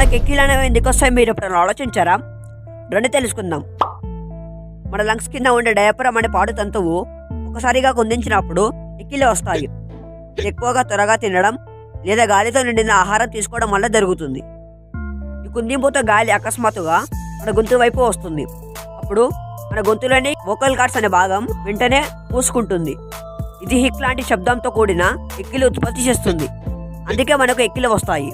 మనకి ఎక్కిళ్ళు అనేవి ఎందుకు వస్తాయి మీరు ఎప్పుడైనా ఆలోచించారా? రండి తెలుసుకుందాం. మన లంగ్స్ కింద ఉండే డయాఫ్రామ్ అనే పాడు తంతువు ఒకసారిగా కుందించినప్పుడు ఎక్కిళ్ళు వస్తాయి. ఎక్కువగా త్వరగా తినడం లేదా గాలితో నిండిన ఆహారం తీసుకోవడం వల్ల జరుగుతుంది. ఈ కుందింపుతో గాలి అకస్మాత్తుగా మన గొంతు వైపు వస్తుంది. అప్పుడు మన గొంతులోని వోకల్ కార్డ్స్ అనే భాగం వెంటనే మూసుకుంటుంది. ఇది హిక్ లాంటి శబ్దంతో కూడిన ఎక్కిళ్ళు ఉత్పత్తి చేస్తుంది. అందుకే మనకు ఎక్కిళ్ళు వస్తాయి.